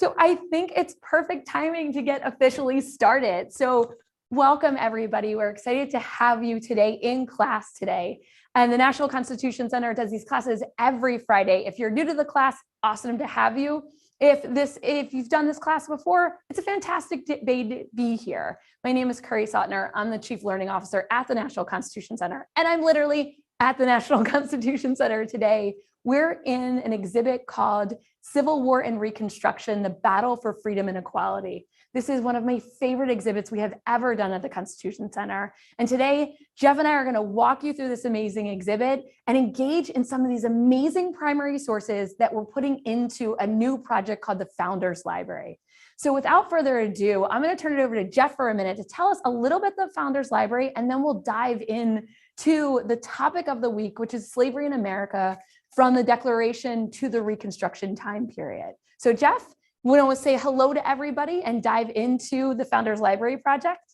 So I think it's perfect timing to get officially started. So welcome, everybody. We're excited to have you today in class today. And the National Constitution Center does these classes every Friday. If you're new to the class, awesome to have you. If you've done this class before, it's a fantastic day to be here. My name is Kerry Sautner. I'm the Chief Learning Officer at the National Constitution Center, and I'm literally at the National Constitution Center today. We're in an exhibit called Civil War and Reconstruction, the Battle for Freedom and Equality. This is one of my favorite exhibits we have ever done at the Constitution Center. And today, Jeff and I are going to walk you through this amazing exhibit and engage in some of these amazing primary sources that we're putting into a new project called the Founders Library. So without further ado, I'm going to turn it over to Jeff for a minute to tell us a little bit of the Founders Library, and then we'll dive in to the topic of the week, which is slavery in America from the Declaration to the Reconstruction time period. So Jeff, we want to say hello to everybody and dive into the Founders Library project.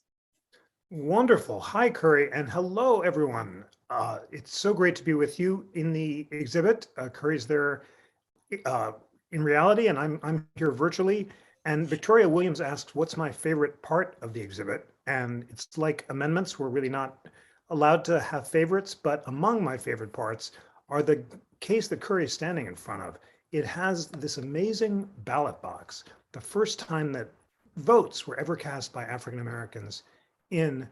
Wonderful. Hi, Kerry, and hello, everyone. It's so great to be with you in the exhibit. Kerry's there in reality, and I'm here virtually. And Victoria Williams asked, what's my favorite part of the exhibit? And it's like amendments. We're really not allowed to have favorites, but among my favorite parts are the case that Kerry is standing in front of. It has this amazing ballot box, the first time that votes were ever cast by African Americans in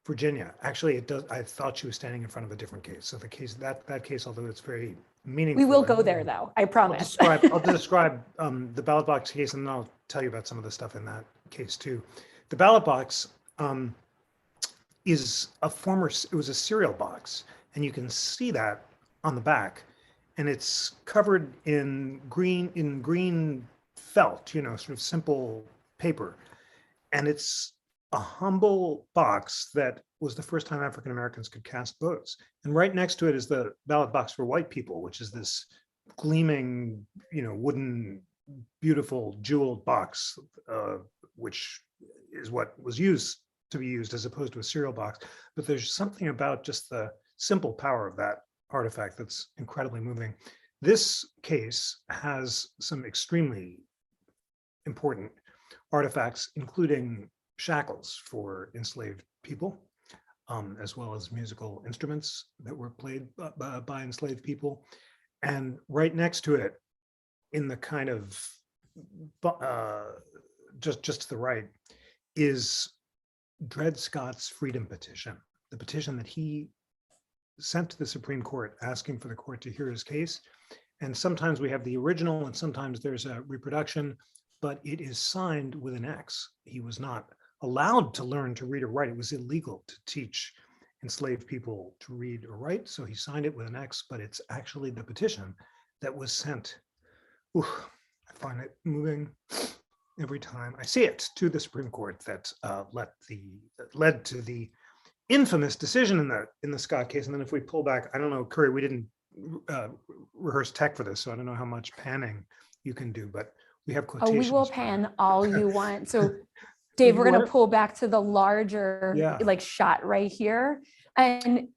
Virginia. Actually, it does. I thought she was standing in front of a different case. So the case, that case, although it's very meaningful. We will go there though, I promise. I'll describe the ballot box case, and then I'll tell you about some of the stuff in that case too. The ballot box is it was a cereal box, and you can see that on the back. And it's covered in green felt, sort of simple paper. And it's a humble box that was the first time African Americans could cast votes. And right next to it is the ballot box for white people, which is this gleaming, wooden, beautiful, jeweled box, which is what was used to be used as opposed to a cereal box. But there's something about just the simple power of that artifact that's incredibly moving. This case has some extremely important artifacts, including shackles for enslaved people, as well as musical instruments that were played by enslaved people. And right next to it, in the kind of just to the right, is Dred Scott's freedom petition, the petition that he sent to the Supreme Court asking for the court to hear his case. And sometimes we have the original and sometimes there's a reproduction, but it is signed with an X. He was not allowed to learn to read or write. It was illegal to teach enslaved people to read or write. So he signed it with an X, but it's actually the petition that was sent. Ooh, I find it moving every time I see it, to the Supreme Court that led to the infamous decision in the Scott case. And then if we pull back, I don't know, Kerry, we didn't rehearse tech for this, so I don't know how much panning you can do, but we have quotations. Oh, we will pan all you want. So Dave, we're going to pull back to the larger shot right here. And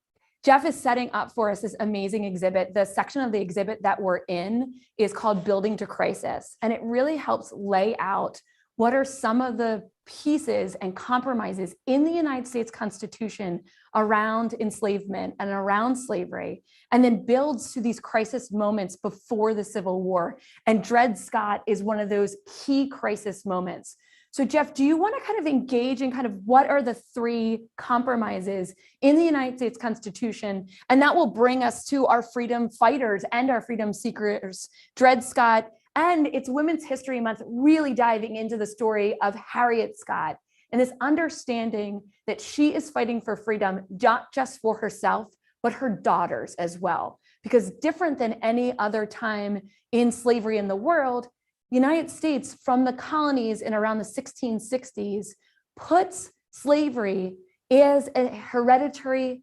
Jeff is setting up for us this amazing exhibit. The section of the exhibit that we're in is called Building to Crisis. And it really helps lay out what are some of the pieces and compromises in the United States Constitution around enslavement and around slavery, and then builds to these crisis moments before the Civil War. And Dred Scott is one of those key crisis moments. So Jeff, do you want to kind of engage in kind of what are the three compromises in the United States Constitution? And that will bring us to our freedom fighters and our freedom seekers, Dred Scott, and it's Women's History Month, really diving into the story of Harriet Scott and this understanding that she is fighting for freedom, not just for herself, but her daughters as well. Because different than any other time in slavery in the world, United States from the colonies in around the 1660s puts slavery as a hereditary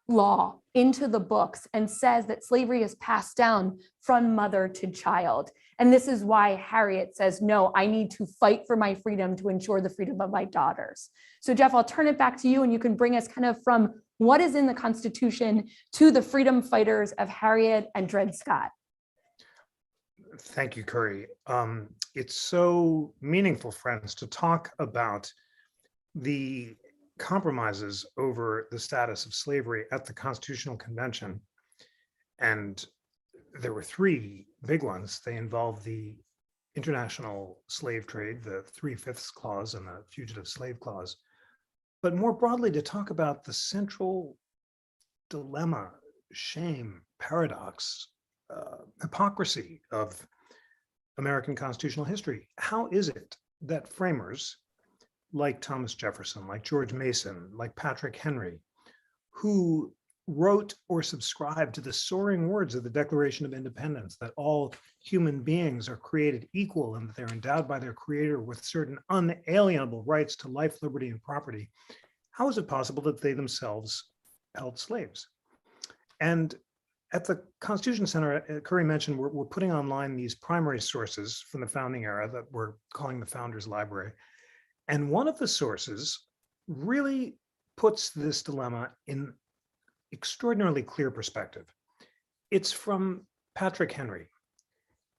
law into the books and says that slavery is passed down from mother to child. And this is why Harriet says, no, I need to fight for my freedom to ensure the freedom of my daughters. So Jeff, I'll turn it back to you and you can bring us kind of from what is in the Constitution to the freedom fighters of Harriet and Dred Scott. Thank you, Kerry. It's so meaningful, friends, to talk about the compromises over the status of slavery at the Constitutional Convention. And there were three big ones. They involved the international slave trade, the 3/5 clause and the fugitive slave clause. But more broadly, to talk about the central dilemma, shame, paradox, hypocrisy of American constitutional history. How is it that framers like Thomas Jefferson, like George Mason, like Patrick Henry, who wrote or subscribed to the soaring words of the Declaration of Independence that all human beings are created equal and that they're endowed by their creator with certain unalienable rights to life, liberty, and property, how is it possible that they themselves held slaves? And at the Constitution Center, Kerry mentioned, we're putting online these primary sources from the founding era that we're calling the Founders Library. And one of the sources really puts this dilemma in extraordinarily clear perspective. It's from Patrick Henry.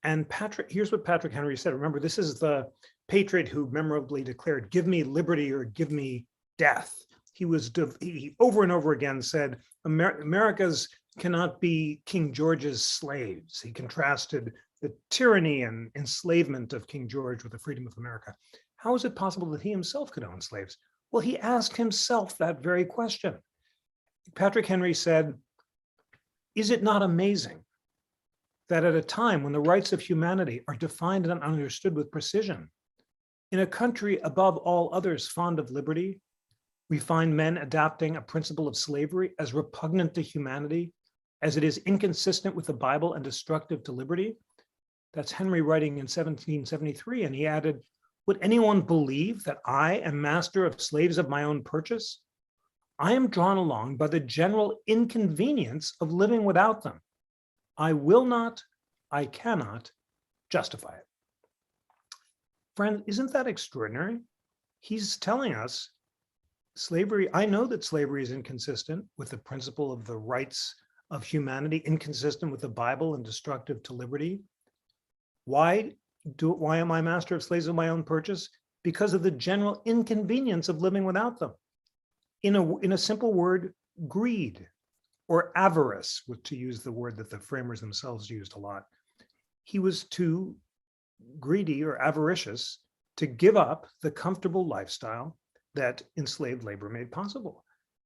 And here's what Patrick Henry said. Remember, this is the patriot who memorably declared, "Give me liberty or give me death." He over and over again said, America's cannot be King George's slaves. He contrasted the tyranny and enslavement of King George with the freedom of America. How is it possible that he himself could own slaves? Well, he asked himself that very question. Patrick Henry said, "Is it not amazing that at a time when the rights of humanity are defined and understood with precision, in a country above all others fond of liberty, we find men adapting a principle of slavery as repugnant to humanity as it is inconsistent with the Bible and destructive to liberty?" That's Henry writing in 1773. And he added, "Would anyone believe that I am master of slaves of my own purchase? I am drawn along by the general inconvenience of living without them. I will not, I cannot justify it." Friend, isn't that extraordinary? He's telling us slavery, I know that slavery is inconsistent with the principle of the rights of humanity, inconsistent with the Bible and destructive to liberty. Why am I master of slaves of my own purchase? Because of the general inconvenience of living without them. In a simple word, greed or avarice, to use the word that the framers themselves used a lot. He was too greedy or avaricious to give up the comfortable lifestyle that enslaved labor made possible.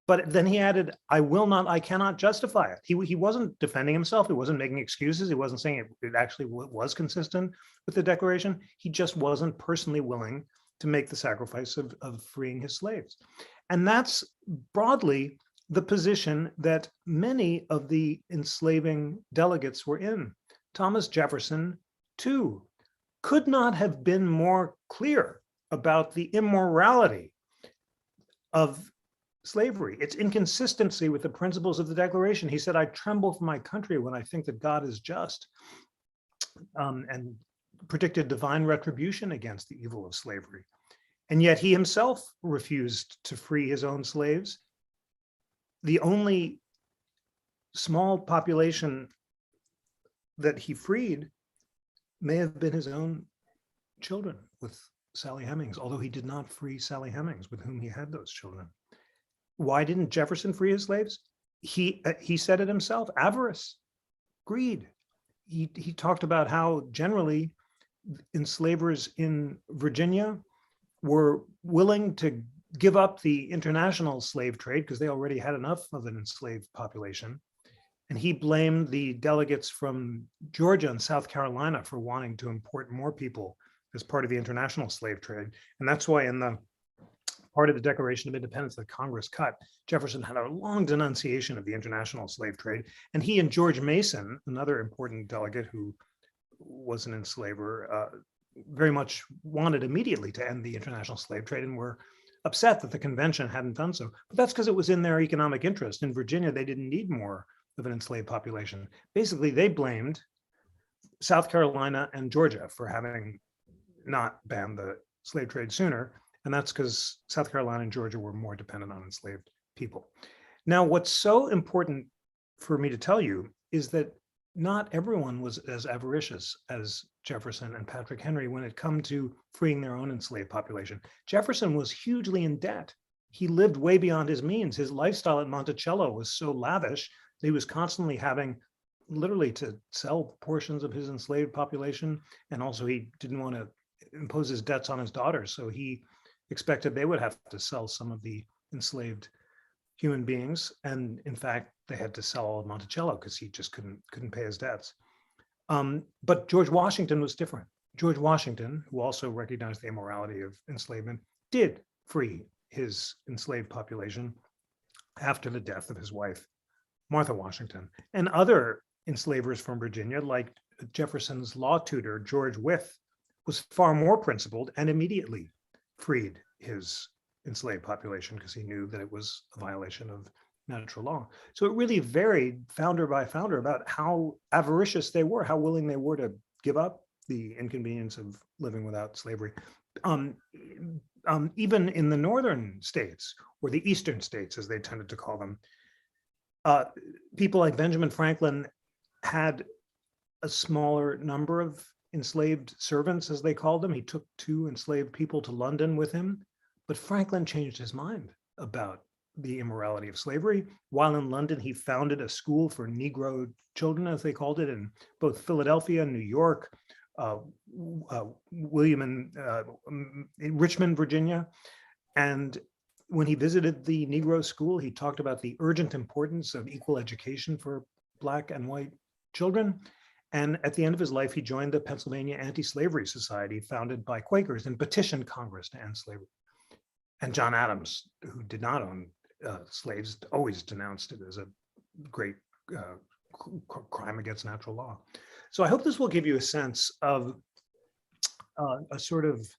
But then he added, "I will not, I cannot justify it." He wasn't defending himself. He wasn't making excuses. He wasn't saying it actually was consistent with the Declaration. He just wasn't personally willing to make the sacrifice of freeing his slaves. And that's broadly the position that many of the enslaving delegates were in. Thomas Jefferson, too, could not have been more clear about the immorality of slavery, its inconsistency with the principles of the Declaration. He said, "I tremble for my country when I think that God is just," and predicted divine retribution against the evil of slavery. And yet he himself refused to free his own slaves. The only small population that he freed may have been his own children with Sally Hemings, although he did not free Sally Hemings, with whom he had those children. Why didn't Jefferson free his slaves? He said it himself, avarice, greed. He talked about how generally enslavers in Virginia were willing to give up the international slave trade because they already had enough of an enslaved population. And he blamed the delegates from Georgia and South Carolina for wanting to import more people as part of the international slave trade. And that's why in the part of the Declaration of Independence that Congress cut, Jefferson had a long denunciation of the international slave trade. And he and George Mason, another important delegate who was an enslaver, very much wanted immediately to end the international slave trade and were upset that the convention hadn't done so. But that's because it was in their economic interest. In Virginia, they didn't need more of an enslaved population. Basically, they blamed South Carolina and Georgia for having not banned the slave trade sooner. And that's because South Carolina and Georgia were more dependent on enslaved people. Now, what's so important for me to tell you is that not everyone was as avaricious as Jefferson and Patrick Henry when it come to freeing their own enslaved population. Jefferson was hugely in debt. He lived way beyond his means. His lifestyle at Monticello was so lavish that he was constantly having literally to sell portions of his enslaved population. And also he didn't want to impose his debts on his daughters. So he expected they would have to sell some of the enslaved human beings. And in fact, they had to sell all of Monticello because he just couldn't pay his debts. But George Washington was different. George Washington, who also recognized the immorality of enslavement, did free his enslaved population after the death of his wife, Martha Washington, and other enslavers from Virginia, like Jefferson's law tutor, George Wythe, was far more principled and immediately freed his enslaved population because he knew that it was a violation of natural law. So it really varied founder by founder about how avaricious they were, how willing they were to give up the inconvenience of living without slavery. Even in the northern states, or the eastern states, as they tended to call them, people like Benjamin Franklin had a smaller number of enslaved servants, as they called them. He took 2 enslaved people to London with him, but Franklin changed his mind about the immorality of slavery. While in London, he founded a school for Negro children, as they called it, in both Philadelphia and New York, in Richmond, Virginia. And when he visited the Negro school, he talked about the urgent importance of equal education for Black and white children. And at the end of his life, he joined the Pennsylvania Anti-Slavery Society, founded by Quakers, and petitioned Congress to end slavery. And John Adams, who did not own slaves, always denounced it as a great crime against natural law. So I hope this will give you a sense of a sort of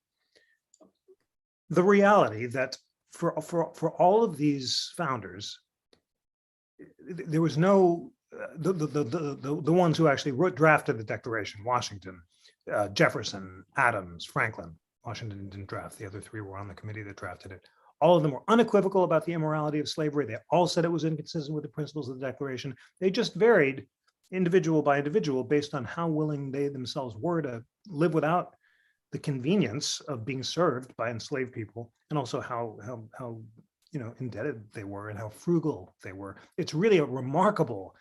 the reality that for all of these founders, there was no the ones who actually drafted the Declaration: Washington, Jefferson, Adams, Franklin. Washington didn't draft; the other 3 were on the committee that drafted it. All of them were unequivocal about the immorality of slavery. They all said it was inconsistent with the principles of the Declaration. They just varied individual by individual based on how willing they themselves were to live without the convenience of being served by enslaved people, and also how indebted they were and how frugal they were. It's really a remarkable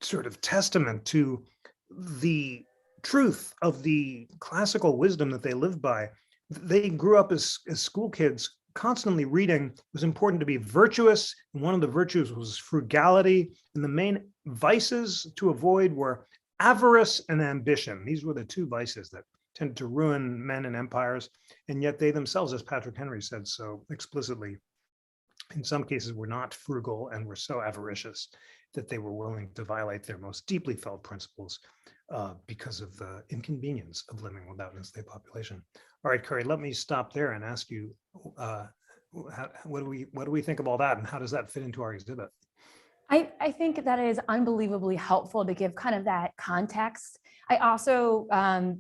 sort of testament to the truth of the classical wisdom that they lived by. They grew up as school kids constantly reading it was important to be virtuous, and one of the virtues was frugality, and the main vices to avoid were avarice and ambition. These were the 2 vices that tended to ruin men and empires, and yet they themselves, as Patrick Henry said so explicitly, in some cases were not frugal and were so avaricious that they were willing to violate their most deeply felt principles because of the inconvenience of living without an enslaved population. All right, Kerry, let me stop there and ask you, what do we think of all that, and how does that fit into our exhibit? I think that is unbelievably helpful to give kind of that context. I also,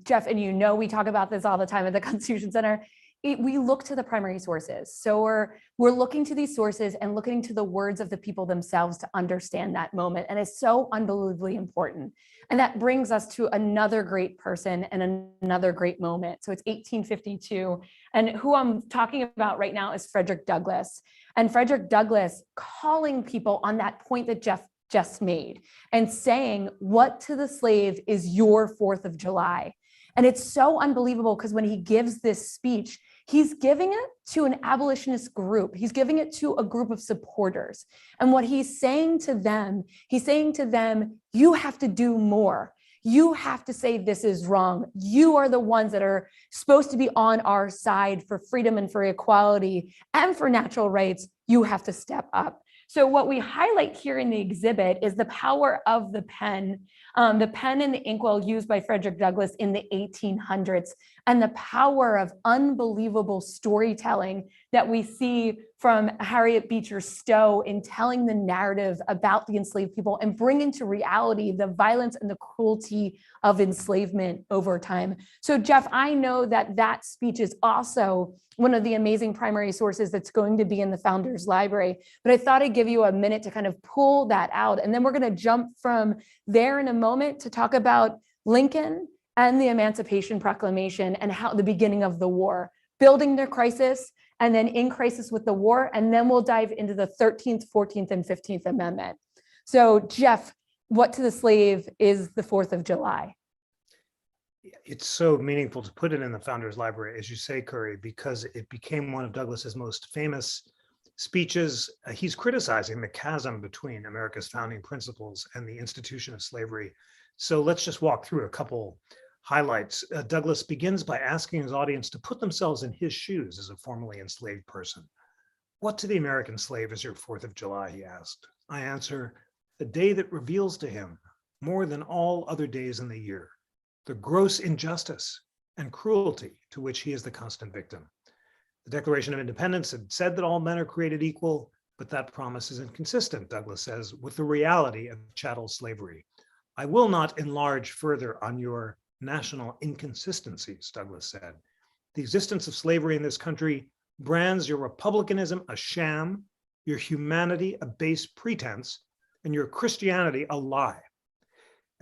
Jeff, and we talk about this all the time at the Constitution Center. We look to the primary sources. So we're looking to these sources and looking to the words of the people themselves to understand that moment. And it's so unbelievably important. And that brings us to another great person and another great moment. So it's 1852. And who I'm talking about right now is Frederick Douglass. And Frederick Douglass calling people on that point that Jeff just made and saying, what to the slave is your 4th of July? And it's so unbelievable because when he gives this speech, he's giving it to an abolitionist group. He's giving it to a group of supporters. And what he's saying to them, you have to do more. You have to say this is wrong. You are the ones that are supposed to be on our side for freedom and for equality and for natural rights. You have to step up. So what we highlight here in the exhibit is the power of the pen and the inkwell used by Frederick Douglass in the 1800s, and the power of unbelievable storytelling that we see from Harriet Beecher Stowe in telling the narrative about the enslaved people and bringing to reality the violence and the cruelty of enslavement over time. So Jeff, I know that that speech is also one of the amazing primary sources that's going to be in the Founders Library, but I thought I'd give you a minute to kind of pull that out. And then we're going to jump from there in a moment to talk about Lincoln and the Emancipation Proclamation and how the beginning of the war, building their crisis, and then in crisis with the war, and then we'll dive into the 13th, 14th, and 15th Amendment. So Jeff, what to the slave is the 4th of July? It's so meaningful to put it in the Founders Library, as you say, Kerry, because it became one of Douglas's most famous speeches. He's criticizing the chasm between America's founding principles and the institution of slavery. So let's just walk through a couple highlights. Douglas begins by asking his audience to put themselves in his shoes as a formerly enslaved person. What to the American slave is your 4th of July, he asked. I answer, the day that reveals to him, more than all other days in the year, the gross injustice and cruelty to which he is the constant victim. The Declaration of Independence had said that all men are created equal, but that promise is inconsistent, Douglas says, with the reality of chattel slavery. I will not enlarge further on your national inconsistencies, Douglas said. The existence of slavery in this country brands your republicanism a sham, your humanity a base pretense, and your Christianity a lie.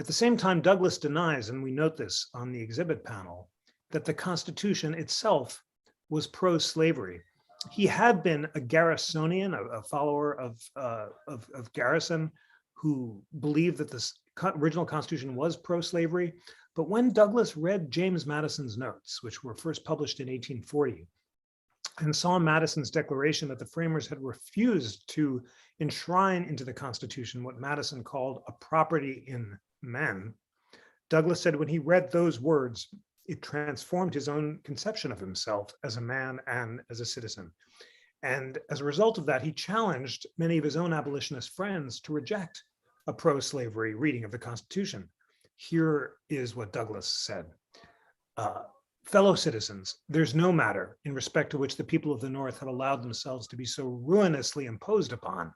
At the same time, Douglas denies, and we note this on the exhibit panel, that the Constitution itself was pro-slavery. He had been a Garrisonian, a follower of Garrison, who believed that the original Constitution was pro-slavery. But when Douglas read James Madison's notes, which were first published in 1840, and saw Madison's declaration that the framers had refused to enshrine into the Constitution what Madison called a property in men, Douglas said when he read those words, it transformed his own conception of himself as a man and as a citizen. And as a result of that, he challenged many of his own abolitionist friends to reject a pro-slavery reading of the Constitution. Here is what Douglas said. Fellow citizens, there's no matter in respect to which the people of the North have allowed themselves to be so ruinously imposed upon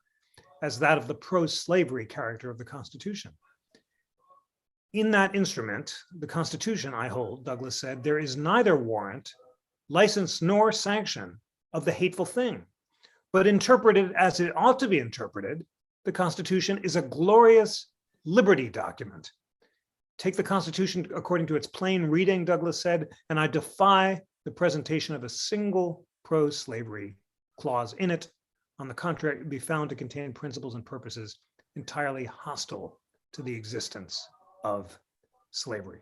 as that of the pro-slavery character of the Constitution. In that instrument, the Constitution, I hold, Douglas said, there is neither warrant, license, nor sanction of the hateful thing, but interpreted as it ought to be interpreted, the Constitution is a glorious liberty document. Take the Constitution according to its plain reading, Douglas said, and I defy the presentation of a single pro-slavery clause in it. On the contrary, it would be found to contain principles and purposes entirely hostile to the existence of slavery.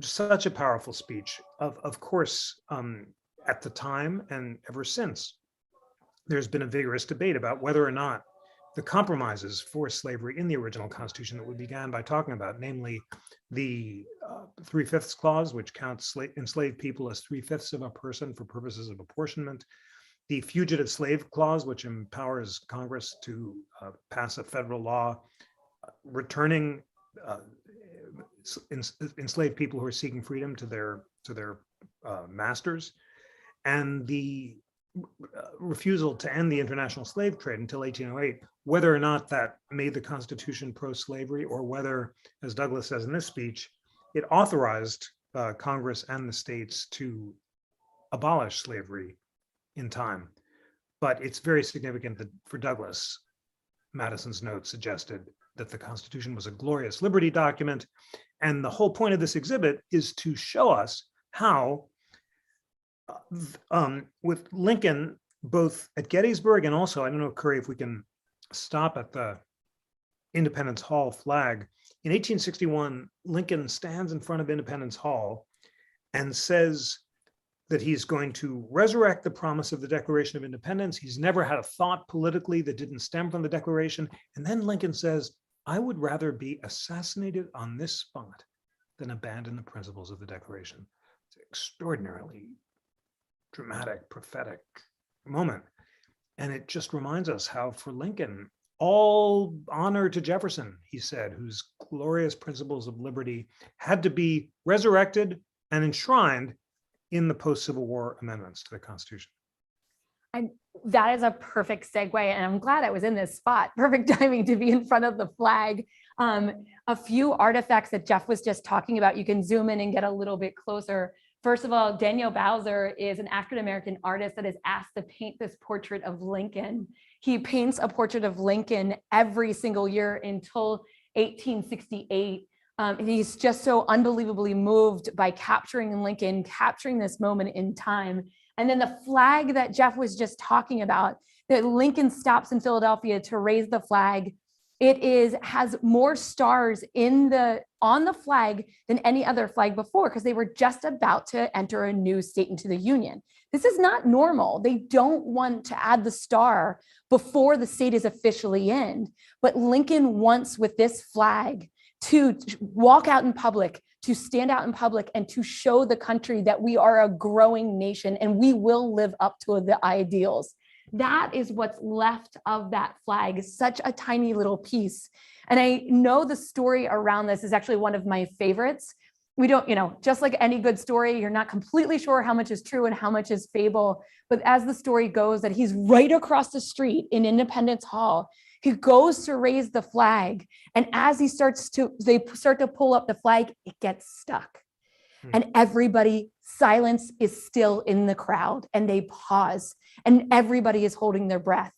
Such a powerful speech. Of course, at the time and ever since, there's been a vigorous debate about whether or not the compromises for slavery in the original Constitution that we began by talking about, namely the 3/5 clause, which counts enslaved people as 3/5 of a person for purposes of apportionment, the fugitive slave clause, which empowers Congress to pass a federal law returning enslaved people who are seeking freedom to their masters, and the refusal to end the international slave trade until 1808, whether or not that made the Constitution pro-slavery or whether, as Douglas says in this speech, it authorized Congress and the states to abolish slavery in time. But it's very significant that for Douglas, Madison's note suggested that the Constitution was a glorious liberty document. And the whole point of this exhibit is to show us how with Lincoln, both at Gettysburg and also, I don't know, Kerry, if we can stop at the Independence Hall flag. In 1861, Lincoln stands in front of Independence Hall and says that he's going to resurrect the promise of the Declaration of Independence. He's never had a thought politically that didn't stem from the Declaration. And then Lincoln says, I would rather be assassinated on this spot than abandon the principles of the Declaration. It's extraordinarily dramatic, prophetic moment. And it just reminds us how for Lincoln, all honor to Jefferson, he said, whose glorious principles of liberty had to be resurrected and enshrined in the post-Civil War amendments to the Constitution. that is a perfect segue. And I'm glad I was in this spot. Perfect timing to be in front of the flag. A few artifacts that Jeff was just talking about, you can zoom in and get a little bit closer. First of all, Daniel Bowser is an African-American artist that is asked to paint this portrait of Lincoln. He paints a portrait of Lincoln every single year until 1868. He's just so unbelievably moved by capturing Lincoln, capturing this moment in time. And then the flag that Jeff was just talking about, that Lincoln stops in Philadelphia to raise the flag. It has more stars on the flag than any other flag before, because they were just about to enter a new state into the Union. This is not normal. They don't want to add the star before the state is officially in. But Lincoln wants, with this flag, to walk out in public, to stand out in public, and to show the country that we are a growing nation and we will live up to the ideals. That is what's left of that flag, such a tiny little piece. And I know the story around this is actually one of my favorites. We don't, just like any good story, you're not completely sure how much is true and how much is fable. But as the story goes, that he's right across the street in Independence Hall, he goes to raise the flag. And as they start to pull up the flag, it gets stuck. And everybody, silence is still in the crowd, and they pause, and everybody is holding their breath.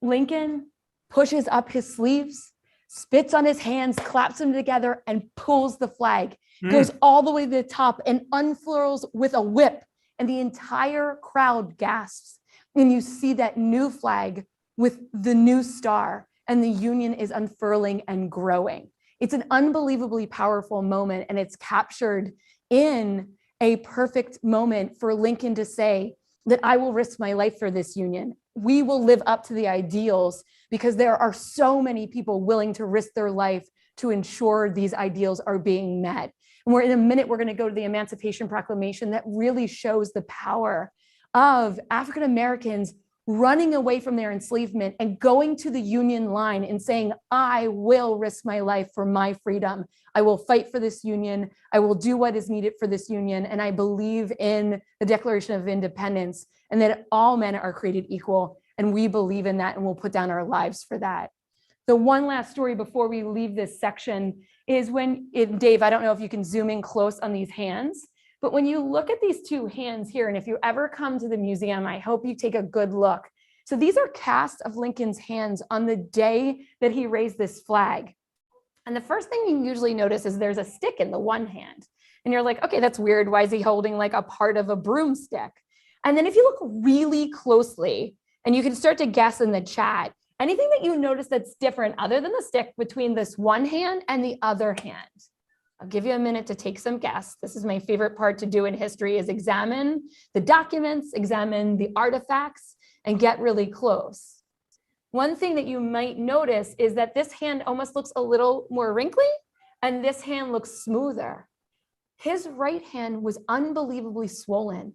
Lincoln pushes up his sleeves, spits on his hands, claps them together, and pulls the flag, goes all the way to the top and unfurls with a whip, and the entire crowd gasps. And you see that new flag with the new star, and the Union is unfurling and growing. It's an unbelievably powerful moment, and it's captured in a perfect moment for Lincoln to say that I will risk my life for this Union. We will live up to the ideals, because there are so many people willing to risk their life to ensure these ideals are being met. And in a minute, we're going to go to the Emancipation Proclamation that really shows the power of African Americans running away from their enslavement and going to the Union line and saying, I will risk my life for my freedom. I will fight for this Union. I will do what is needed for this Union. And I believe in the Declaration of Independence and that all men are created equal. And we believe in that, and we'll put down our lives for that. The one last story before we leave this section is Dave, I don't know if you can zoom in close on these hands, but when you look at these two hands here, and if you ever come to the museum, I hope you take a good look. So these are casts of Lincoln's hands on the day that he raised this flag. And the first thing you usually notice is there's a stick in the one hand. And you're like, okay, that's weird. Why is he holding like a part of a broomstick? And then if you look really closely, and you can start to guess in the chat, anything that you notice that's different other than the stick between this one hand and the other hand. I'll give you a minute to take some guess. This is my favorite part to do in history, is examine the documents, examine the artifacts, and get really close. One thing that you might notice is that this hand almost looks a little more wrinkly, and this hand looks smoother. His right hand was unbelievably swollen.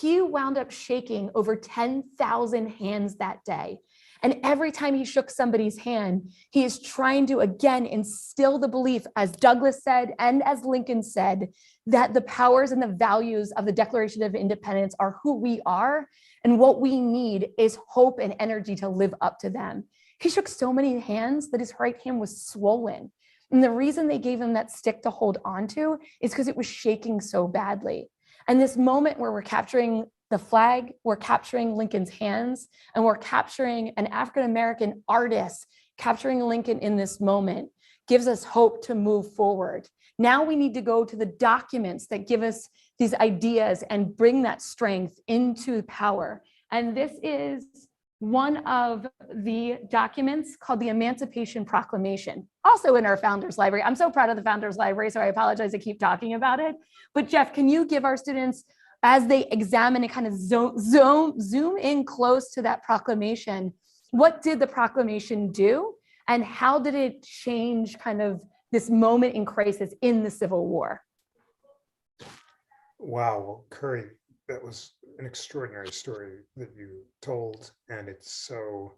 He wound up shaking over 10,000 hands that day. And every time he shook somebody's hand, he is trying to, again, instill the belief, as Douglass said and as Lincoln said, that the powers and the values of the Declaration of Independence are who we are, and what we need is hope and energy to live up to them. He shook so many hands that his right hand was swollen. And the reason they gave him that stick to hold onto is because it was shaking so badly. And this moment where we're capturing the flag, we're capturing Lincoln's hands, and we're capturing an African-American artist capturing Lincoln in this moment, gives us hope to move forward. Now we need to go to the documents that give us these ideas and bring that strength into power. And this is one of the documents called the Emancipation Proclamation, also in our Founders Library. I'm so proud of the Founders Library, so I apologize to keep talking about it. But Jeff, can you give our students, as they examine and kind of zoom in close to that proclamation, what did the proclamation do, and how did it change kind of this moment in crisis in the Civil War? Wow, well, Kerry, that was an extraordinary story that you told, and it's so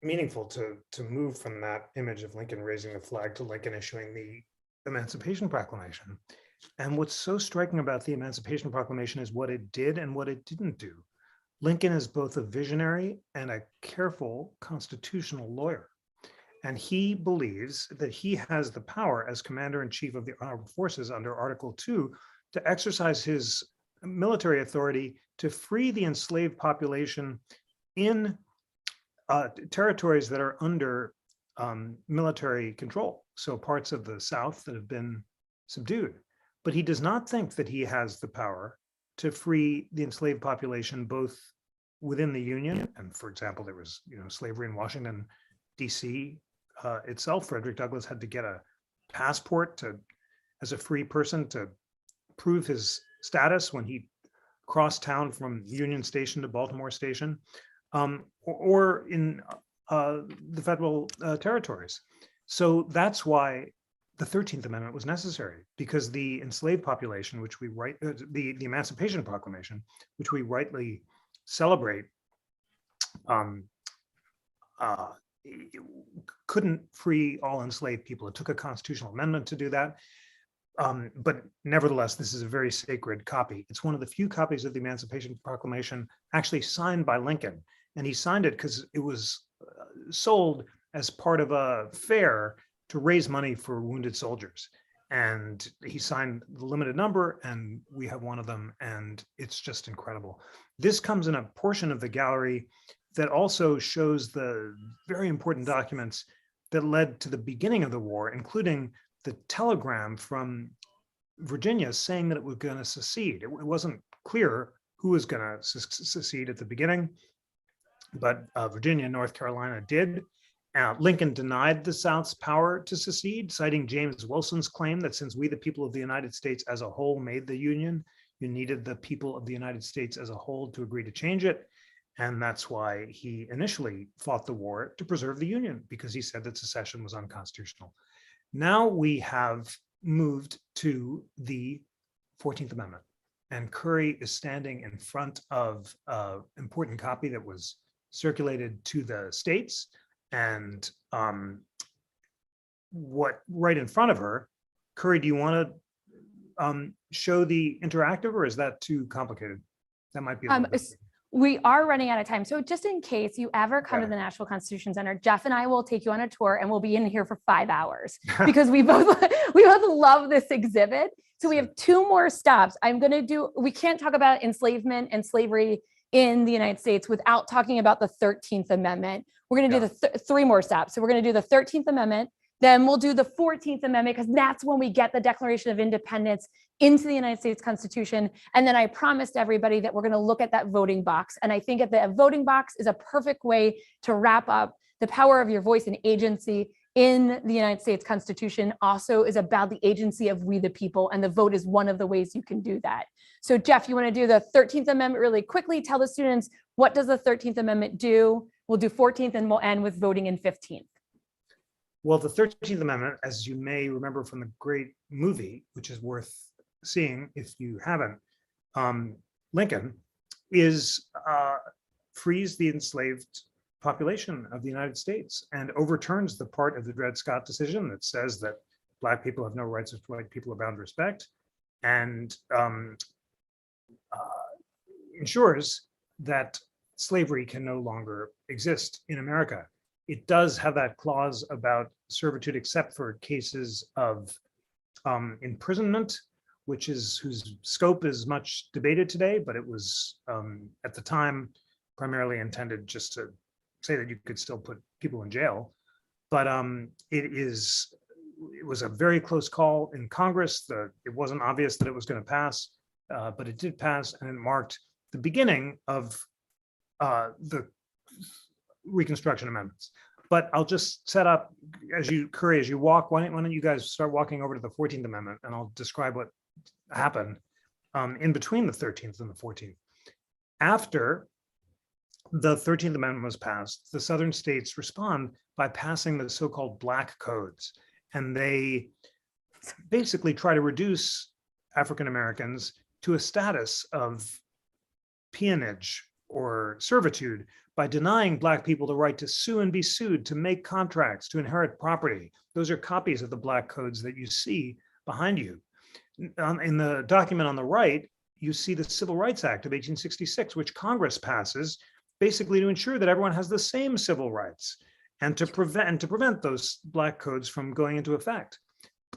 meaningful to move from that image of Lincoln raising the flag to Lincoln issuing the Emancipation Proclamation. And what's so striking about the Emancipation Proclamation is what it did and what it didn't do. Lincoln is both a visionary and a careful constitutional lawyer. And he believes that he has the power as commander-in-chief of the armed forces under Article 2 to exercise his military authority to free the enslaved population in territories that are under military control. So parts of the South that have been subdued. But he does not think that he has the power to free the enslaved population both within the Union, and for example, there was slavery in Washington, D.C. Itself. Frederick Douglass had to get a passport as a free person to prove his status when he crossed town from Union Station to Baltimore Station, or in the federal territories. So that's why the 13th Amendment was necessary, because the enslaved population, which we the Emancipation Proclamation, which we rightly celebrate, couldn't free all enslaved people. It took a constitutional amendment to do that. But nevertheless, this is a very sacred copy. It's one of the few copies of the Emancipation Proclamation actually signed by Lincoln. And he signed it because it was sold as part of a fair to raise money for wounded soldiers. And he signed the limited number, and we have one of them, and it's just incredible. This comes in a portion of the gallery that also shows the very important documents that led to the beginning of the war, including the telegram from Virginia saying that it was going to secede. It wasn't clear who was going to secede at the beginning, but Virginia and North Carolina did. Lincoln denied the South's power to secede, citing James Wilson's claim that since we, the people of the United States as a whole, made the Union, you needed the people of the United States as a whole to agree to change it. And that's why he initially fought the war to preserve the Union, because he said that secession was unconstitutional. Now we have moved to the 14th Amendment, and Kerry is standing in front of an important copy that was circulated to the states. And what right in front of her, Kerry, do you want to show the interactive, or is that too complicated? That might be a little bit. We are running out of time. So just in case you ever come to the National Constitution Center, Jeff and I will take you on a tour, and we'll be in here for 5 hours because we both love this exhibit. So we have 2 more stops. We can't talk about enslavement and slavery in the United States without talking about the 13th Amendment. We're going to do the 3 more steps. So we're going to do the 13th Amendment, then we'll do the 14th Amendment, because that's when we get the Declaration of Independence into the United States Constitution. And then I promised everybody that we're going to look at that voting box. And I think that the voting box is a perfect way to wrap up the power of your voice and agency in the United States Constitution. Also is about the agency of we the people, and the vote is one of the ways you can do that. So Jeff, you want to do the 13th Amendment really quickly? Tell the students, what does the 13th Amendment do? We'll do 14th, and we'll end with voting in 15th. Well, the 13th Amendment, as you may remember from the great movie, which is worth seeing if you haven't, Lincoln, frees the enslaved population of the United States and overturns the part of the Dred Scott decision that says that Black people have no rights which white people are bound to respect, and ensures that slavery can no longer exist in America. It does have that clause about servitude except for cases of imprisonment, whose scope is much debated today, but it was at the time primarily intended just to say that you could still put people in jail. But it was a very close call in Congress. It wasn't obvious that it was going to pass, but it did pass, and it marked the beginning of the Reconstruction amendments. But I'll just set up, Kerry, as you walk, why don't you guys start walking over to the 14th Amendment, and I'll describe what happened in between the 13th and the 14th. After the 13th Amendment was passed, the Southern states respond by passing the so-called Black Codes. And they basically try to reduce African Americans to a status of peonage or servitude by denying Black people the right to sue and be sued, to make contracts, to inherit property. Those are copies of the Black Codes that you see behind you. In the document on the right, you see the Civil Rights Act of 1866, which Congress passes basically to ensure that everyone has the same civil rights and to prevent those black codes from going into effect.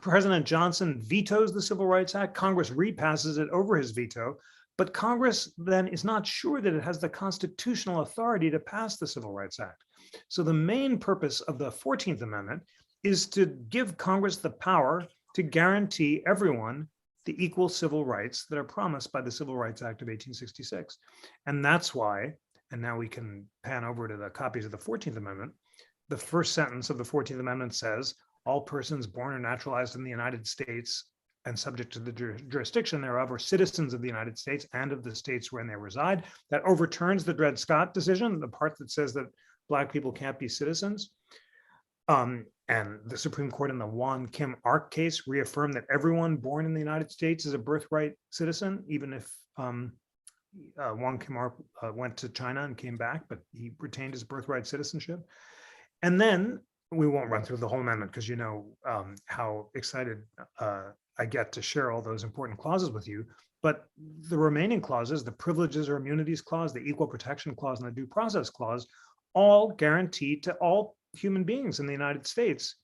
President Johnson vetoes the Civil Rights Act. Congress repasses it over his veto, but Congress then is not sure that it has the constitutional authority to pass the Civil Rights Act. So the main purpose of the 14th Amendment is to give Congress the power to guarantee everyone the equal civil rights that are promised by the Civil Rights Act of 1866. And that's why, and now we can pan over to the copies of the 14th Amendment, the first sentence of the 14th Amendment says, all persons born or naturalized in the United States and subject to the jurisdiction thereof are citizens of the United States and of the states wherein they reside. That overturns the Dred Scott decision, the part that says that Black people can't be citizens. And the Supreme Court in the Won Kim Ark case reaffirmed that everyone born in the United States is a birthright citizen, even if Won Kim Ark went to China and came back, but he retained his birthright citizenship. And then we won't run through the whole amendment because you know how excited I get to share all those important clauses with you. But the remaining clauses, the privileges or immunities clause, the equal protection clause, and the due process clause, all guarantee to all human beings in the United States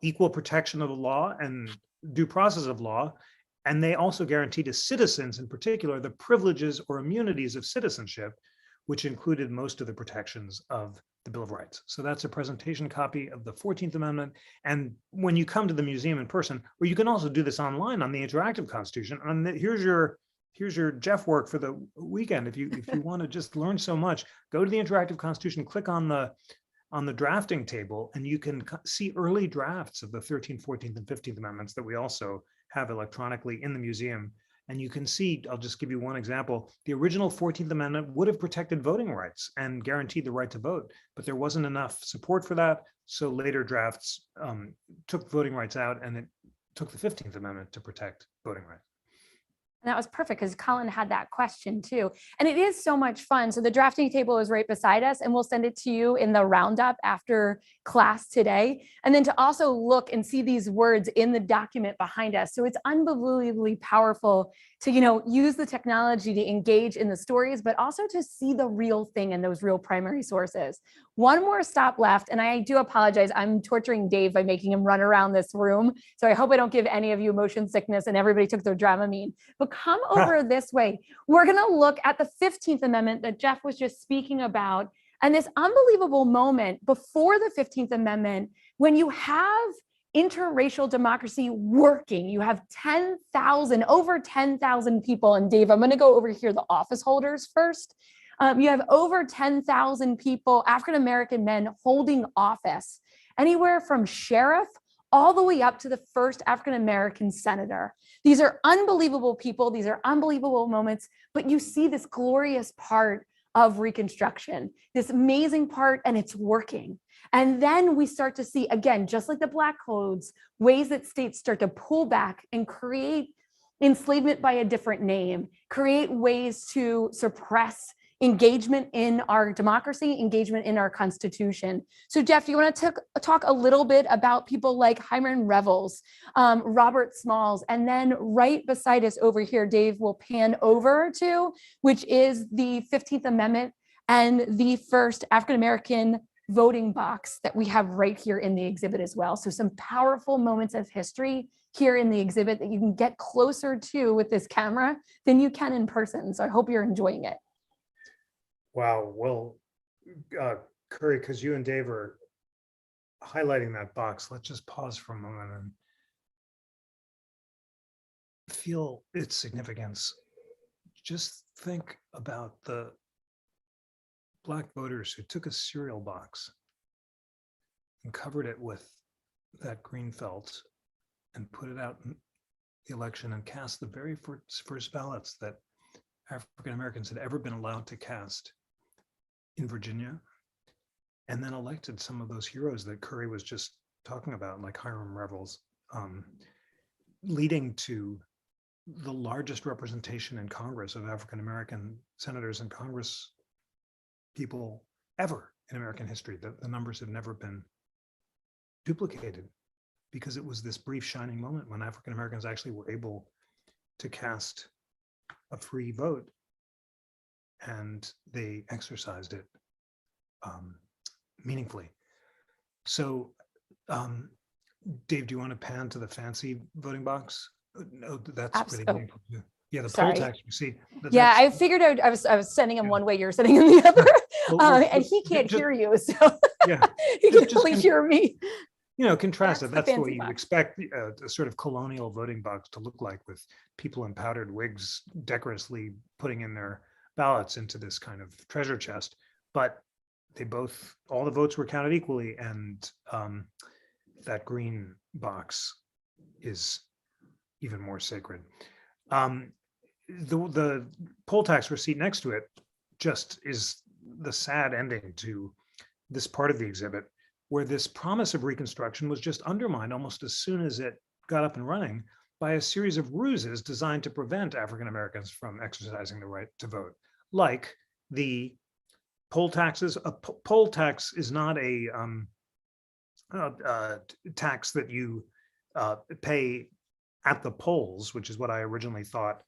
equal protection of the law and due process of law. And they also guarantee to citizens in particular the privileges or immunities of citizenship, which included most of the protections of the Bill of Rights. So that's a presentation copy of the 14th Amendment. And when you come to the museum in person, or you can also do this online on the Interactive Constitution, and here's your Jeff work for the weekend. If you want to just learn so much, go to the Interactive Constitution, click on the drafting table, and you can see early drafts of the 13th, 14th, and 15th Amendments that we also have electronically in the museum. And you can see, I'll just give you one example. The original 14th Amendment would have protected voting rights and guaranteed the right to vote, but there wasn't enough support for that. So later drafts took voting rights out, and it took the 15th Amendment to protect voting rights. And that was perfect because Colin had that question too. And it is so much fun. So the drafting table is right beside us, and we'll send it to you in the roundup after class today. And then to also look and see these words in the document behind us. So it's unbelievably powerful to, use the technology to engage in the stories, but also to see the real thing in those real primary sources. One more stop left, and I do apologize. I'm torturing Dave by making him run around this room. So I hope I don't give any of you motion sickness and everybody took their Dramamine. But come over this way. We're going to look at the 15th Amendment that Jeff was just speaking about, and this unbelievable moment before the 15th Amendment when you have interracial democracy working. You have over 10,000 people. And Dave, I'm going to go over here, the office holders first. You have over 10,000 people, African-American men holding office, anywhere from sheriff all the way up to the first African-American senator. These are unbelievable people. These are unbelievable moments, but you see this glorious part of Reconstruction, this amazing part, and it's working. And then we start to see, again, just like the Black Codes, ways that states start to pull back and create enslavement by a different name, create ways to suppress engagement in our democracy, engagement in our Constitution. So Jeff, do you want to talk a little bit about people like Hiram Revels, Robert Smalls, and then right beside us over here, Dave will pan over to, which is the 15th Amendment and the first African-American voting box that we have right here in the exhibit as well. So some powerful moments of history here in the exhibit that you can get closer to with this camera than you can in person. So I hope you're enjoying it. Wow. Well, Kerry, because you and Dave are highlighting that box, let's just pause for a moment and feel its significance. Just think about the Black voters who took a cereal box and covered it with that green felt and put it out in the election and cast the very first ballots that African Americans had ever been allowed to cast in Virginia, and then elected some of those heroes that Kerry was just talking about, like Hiram Revels, leading to the largest representation in Congress of African American senators and Congress people ever in American history. The numbers have never been duplicated because it was this brief shining moment when African Americans actually were able to cast a free vote, and they exercised it meaningfully. So, Dave, do you want to pan to the fancy voting box? No, that's really meaningful too. Yeah, the poll tax receipt. Yeah, I figured I was sending him one way, you're sending him the other, and he can't hear you, so yeah, he can only hear me. Contrast it. That's the way you would expect a sort of colonial voting box to look like, with people in powdered wigs decorously putting in their ballots into this kind of treasure chest. But all the votes were counted equally, and that green box is even more sacred. The poll tax receipt next to it just is the sad ending to this part of the exhibit, where this promise of Reconstruction was just undermined almost as soon as it got up and running by a series of ruses designed to prevent African Americans from exercising the right to vote, like the poll taxes. A poll tax is not a tax that you pay at the polls, which is what I originally thought.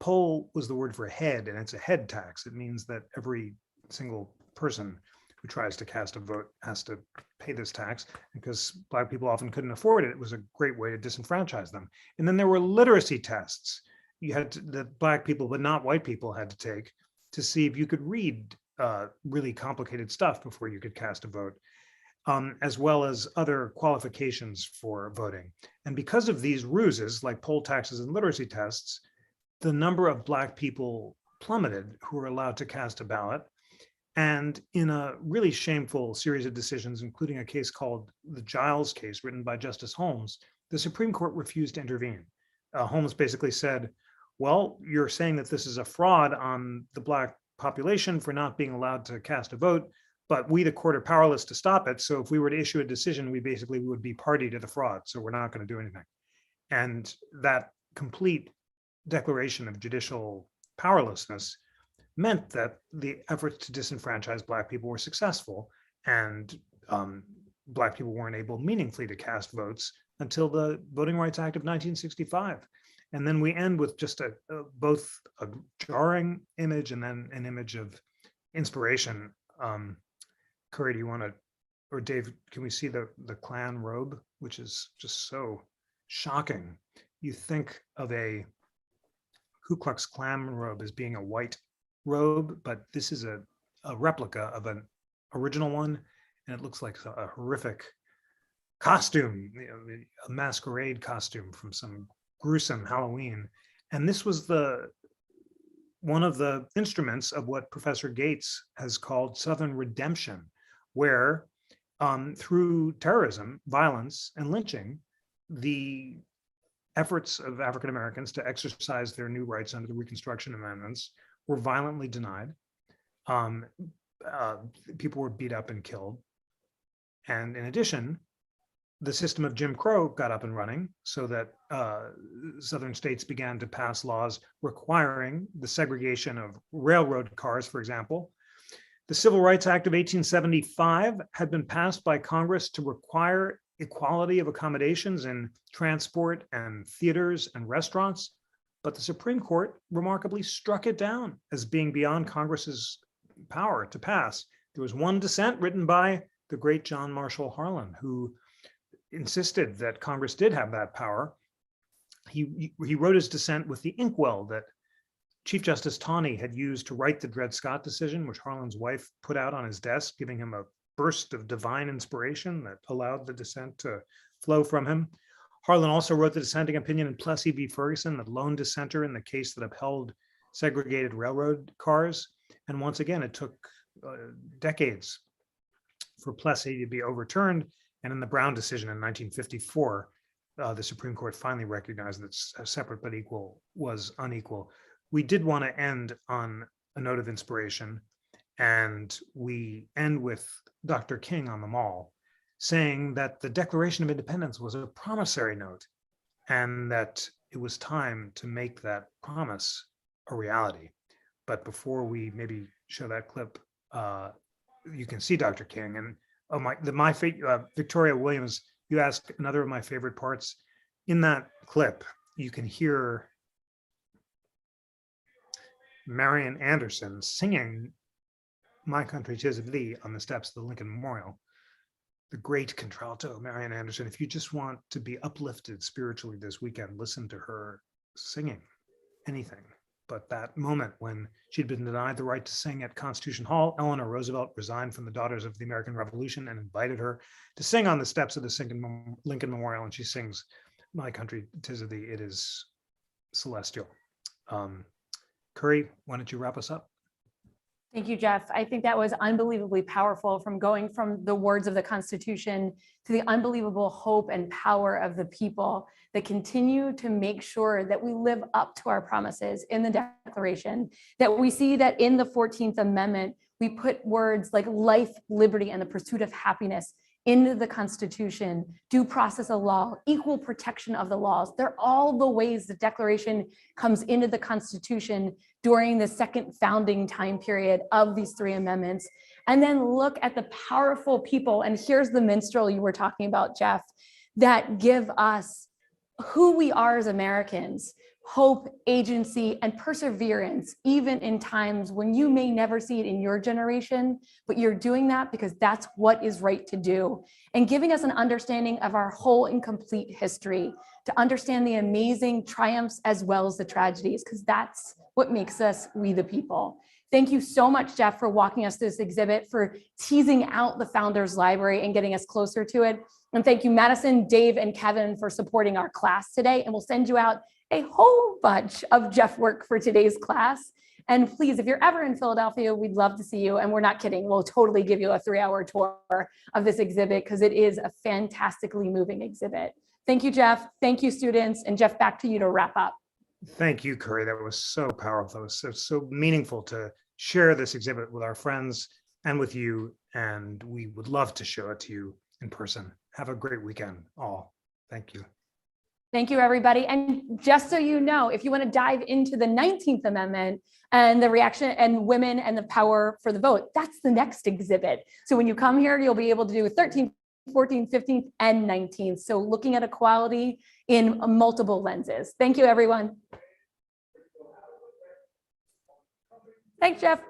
Poll was the word for head, and it's a head tax. It means that every single person who tries to cast a vote has to pay this tax, because Black people often couldn't afford it. It was a great way to disenfranchise them. And then there were literacy tests that Black people, but not white people, had to take to see if you could read really complicated stuff before you could cast a vote, as well as other qualifications for voting. And because of these ruses, like poll taxes and literacy tests, the number of Black people plummeted who were allowed to cast a ballot. And in a really shameful series of decisions, including a case called the Giles case, written by Justice Holmes, the Supreme Court refused to intervene. Holmes basically said, well, you're saying that this is a fraud on the Black population for not being allowed to cast a vote, but we, the court, are powerless to stop it. So if we were to issue a decision, we basically would be party to the fraud. So we're not going to do anything. And that complete declaration of judicial powerlessness meant that the efforts to disenfranchise Black people were successful, and Black people weren't able meaningfully to cast votes until the Voting Rights Act of 1965. And then we end with just both a jarring image and then an image of inspiration. Kerry, do you want to, or Dave, can we see the Klan robe, which is just so shocking? You think of a Ku Klux Klan robe as being a white robe, but this is a replica of an original one, and it looks like a horrific costume, a masquerade costume from some gruesome Halloween. And this was one of the instruments of what Professor Gates has called Southern redemption, where through terrorism, violence, and lynching, the efforts of African Americans to exercise their new rights under the Reconstruction Amendments were violently denied. People were beat up and killed. And in addition, the system of Jim Crow got up and running, so that Southern states began to pass laws requiring the segregation of railroad cars, for example. The Civil Rights Act of 1875 had been passed by Congress to require equality of accommodations in transport and theaters and restaurants, but the Supreme Court remarkably struck it down as being beyond Congress's power to pass. There was one dissent written by the great John Marshall Harlan, who insisted that Congress did have that power. He wrote his dissent with the inkwell that Chief Justice Taney had used to write the Dred Scott decision, which Harlan's wife put out on his desk, giving him a burst of divine inspiration that allowed the dissent to flow from him. Harlan also wrote the dissenting opinion in Plessy v. Ferguson, the lone dissenter in the case that upheld segregated railroad cars. And once again, it took decades for Plessy to be overturned. And in the Brown decision in 1954, the Supreme Court finally recognized that separate but equal was unequal. We did want to end on a note of inspiration, and we end with Dr. King on the Mall saying that the Declaration of Independence was a promissory note, and that it was time to make that promise a reality. But before we maybe show that clip, you can see Dr. King. And Victoria Williams, you asked another of my favorite parts. In that clip, you can hear Marian Anderson singing My Country 'Tis of Thee on the steps of the Lincoln Memorial. The great contralto, Marian Anderson. If you just want to be uplifted spiritually this weekend, listen to her singing anything. But that moment when she'd been denied the right to sing at Constitution Hall, Eleanor Roosevelt resigned from the Daughters of the American Revolution and invited her to sing on the steps of the Lincoln Memorial. And she sings My Country 'Tis of Thee. It is celestial. Kerry, why don't you wrap us up? Thank you, Jeff. I think that was unbelievably powerful, from going from the words of the Constitution to the unbelievable hope and power of the people that continue to make sure that we live up to our promises in the Declaration, that we see that in the 14th Amendment, we put words like life, liberty, and the pursuit of happiness into the Constitution, due process of law, equal protection of the laws. They're all the ways the Declaration comes into the Constitution during the second founding time period of these three amendments. And then look at the powerful people, and here's the minstrel you were talking about, Jeff, that give us who we are as Americans: hope, agency, and perseverance, even in times when you may never see it in your generation, but you're doing that because that's what is right to do. And giving us an understanding of our whole and complete history, to understand the amazing triumphs as well as the tragedies, because that's what makes us we the people. Thank you so much, Jeff, for walking us through this exhibit, for teasing out the Founders Library and getting us closer to it. And thank you, Madison, Dave, and Kevin, for supporting our class today. And we'll send you out a whole bunch of Jeff work for today's class. And please, if you're ever in Philadelphia, we'd love to see you. And we're not kidding. We'll totally give you a 3-hour tour of this exhibit, because it is a fantastically moving exhibit. Thank you, Jeff. Thank you, students. And Jeff, back to you to wrap up. Thank you, Kerry. That was so powerful. It was so meaningful to share this exhibit with our friends and with you. And we would love to show it to you in person. Have a great weekend, all. Thank you. Thank you, everybody. And just so you know, if you want to dive into the 19th Amendment and the reaction and women and the power for the vote, that's the next exhibit. So when you come here, you'll be able to do 13th, 14th, 15th, and 19th. So looking at equality in multiple lenses. Thank you, everyone. Thanks, Jeff.